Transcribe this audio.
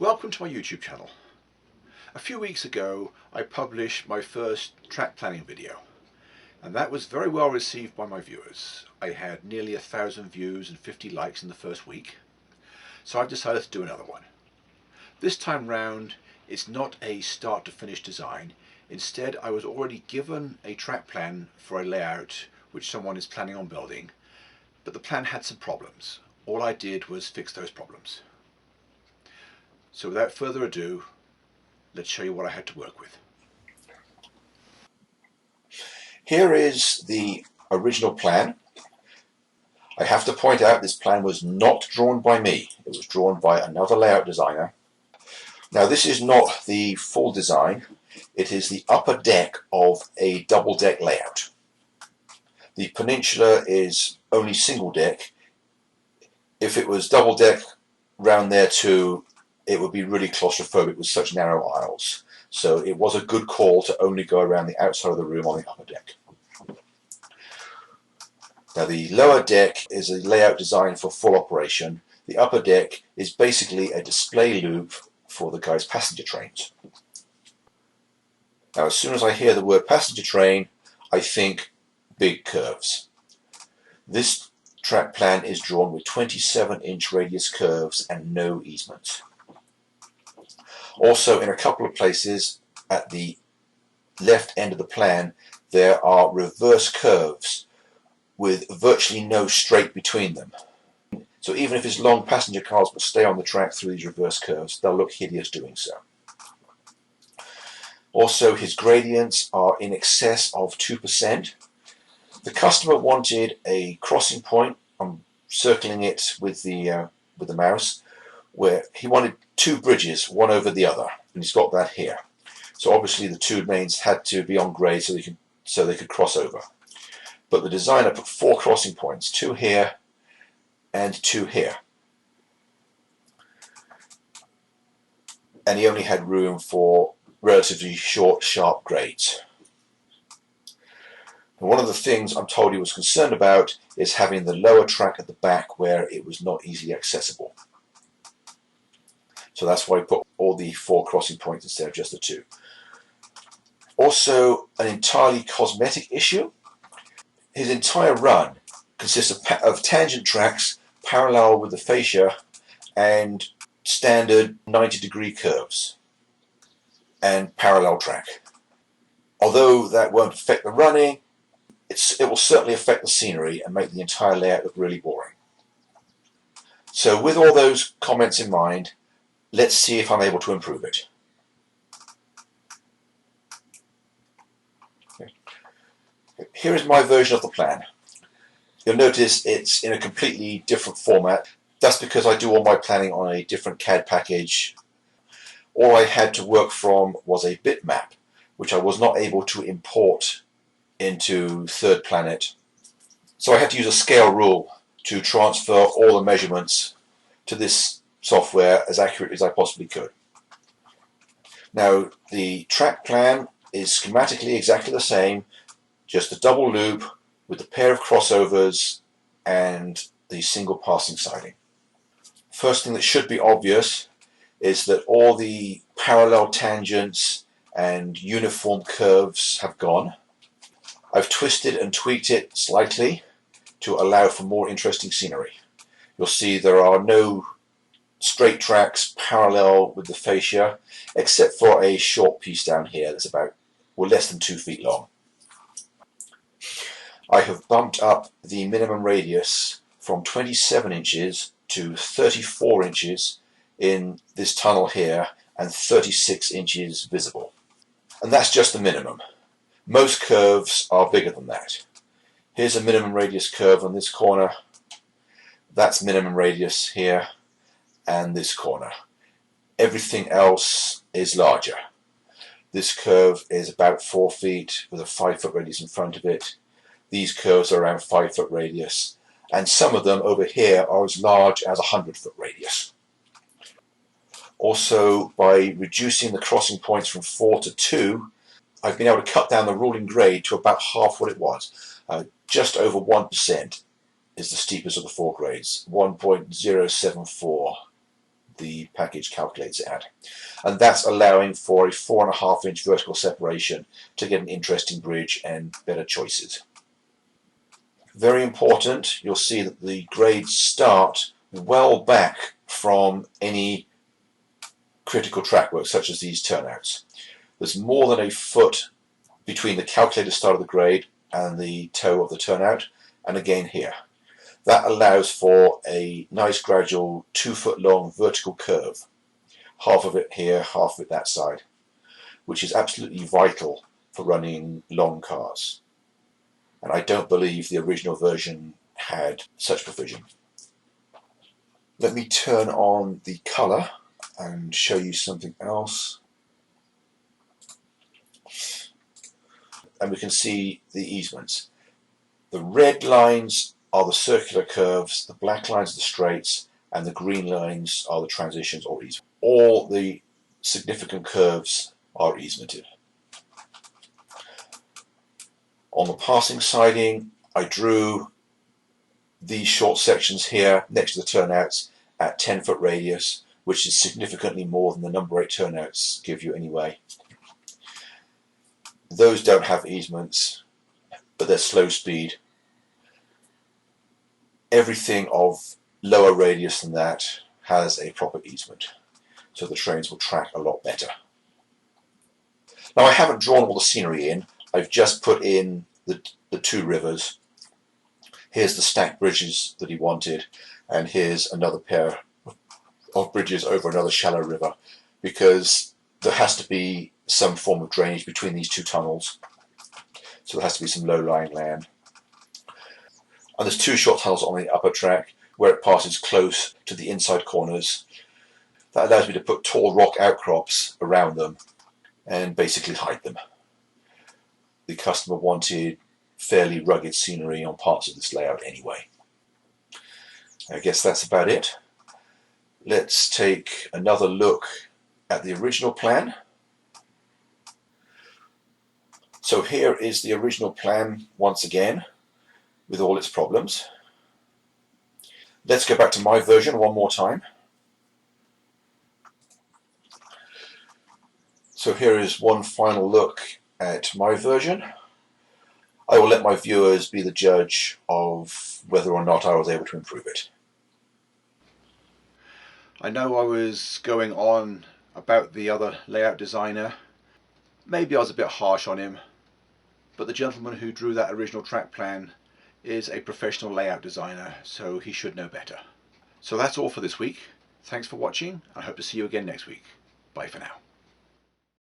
Welcome to my YouTube channel. A few weeks ago I published my first track planning video, and that was very well received by my viewers. I had nearly 1,000 views and 50 likes in the first week, so I've decided to do another one. This time round it's not a start to finish design. Instead, I was already given a track plan for a layout which someone is planning on building, but the plan had some problems. All I did was fix those problems. So without further ado, let's show you what I had to work with. Here is the original plan. I have to point out this plan was not drawn by me. It was drawn by another layout designer. Now this is not the full design. It is the upper deck of a double deck layout. The Peninsula is only single deck. If it was double deck round there too, it would be really claustrophobic with such narrow aisles. So it was a good call to only go around the outside of the room on the upper deck. Now the lower deck is a layout designed for full operation. The upper deck is basically a display loop for the guy's passenger trains. Now as soon as I hear the word passenger train, I think big curves. This track plan is drawn with 27-inch radius curves and no easements. Also, in a couple of places at the left end of the plan, there are reverse curves with virtually no straight between them. So even if his long passenger cars will stay on the track through these reverse curves, they'll look hideous doing so. Also, his gradients are in excess of 2%. The customer wanted a crossing point. I'm circling it with the mouse, where he wanted two bridges, one over the other, and he's got that here. So obviously the two lanes had to be on grade so they could cross over. But the designer put 4 crossing points, 2 here and 2 here. And he only had room for relatively short, sharp grades. And one of the things I'm told he was concerned about is having the lower track at the back where it was not easily accessible. So that's why I put all the 4 crossing points instead of just the 2. Also, an entirely cosmetic issue. His entire run consists of tangent tracks parallel with the fascia and standard 90-degree curves and parallel track. Although that won't affect the running, it will certainly affect the scenery and make the entire layout look really boring. So with all those comments in mind, let's see if I'm able to improve it. Here is my version of the plan. You'll notice it's in a completely different format. That's because I do all my planning on a different CAD package. All I had to work from was a bitmap, which I was not able to import into Third Planet. So I had to use a scale rule to transfer all the measurements to this software as accurately as I possibly could. Now the track plan is schematically exactly the same, just a double loop with a pair of crossovers and the single passing siding. First thing that should be obvious is that all the parallel tangents and uniform curves have gone. I've twisted and tweaked it slightly to allow for more interesting scenery. You'll see there are no straight tracks parallel with the fascia, except for a short piece down here that's about, well, less than 2 feet long. I have bumped up the minimum radius from 27 inches to 34 inches in this tunnel here and 36 inches visible. And that's just the minimum. Most curves are bigger than that. Here's a minimum radius curve on this corner. That's minimum radius here and this corner. Everything else is larger. This curve is about 4 feet with a 5-foot radius in front of it. These curves are around 5-foot radius, and some of them over here are as large as a 100-foot radius. Also, by reducing the crossing points from 4 to 2, I've been able to cut down the ruling grade to about half what it was. Just over 1% is the steepest of the 4 grades, 1.074. the package calculates it at. And that's allowing for a 4.5-inch vertical separation to get an interesting bridge and better choices. Very important, you'll see that the grades start well back from any critical track work such as these turnouts. There's more than a foot between the calculated start of the grade and the toe of the turnout, and again here. That allows for a nice gradual 2-foot long vertical curve, half of it here, half of it that side, which is absolutely vital for running long cars. And I don't believe the original version had such provision. Let me turn on the colour and show you something else. And we can see the easements. The red lines are the circular curves, the black lines are the straights, and the green lines are the transitions or easements. All the significant curves are easemented. On the passing siding, I drew these short sections here next to the turnouts at 10-foot radius, which is significantly more than the number 8 turnouts give you anyway. Those don't have easements, but they're slow speed. Everything of lower radius than that has a proper easement, so the trains will track a lot better. Now, I haven't drawn all the scenery in, I've just put in the 2 rivers. Here's the stacked bridges that he wanted, and here's another pair of bridges over another shallow river, because there has to be some form of drainage between these 2 tunnels, so there has to be some low-lying land. And there's 2 short tunnels on the upper track where it passes close to the inside corners. That allows me to put tall rock outcrops around them and basically hide them. The customer wanted fairly rugged scenery on parts of this layout anyway. I guess that's about it. Let's take another look at the original plan. So here is the original plan once again, with all its problems. Let's go back to my version one more time. So here is one final look at my version. I will let my viewers be the judge of whether or not I was able to improve it. I know I was going on about the other layout designer. Maybe I was a bit harsh on him, but the gentleman who drew that original track plan is a professional layout designer, so he should know better. So that's all for this week. Thanks for watching, and I hope to see you again next week. Bye for now.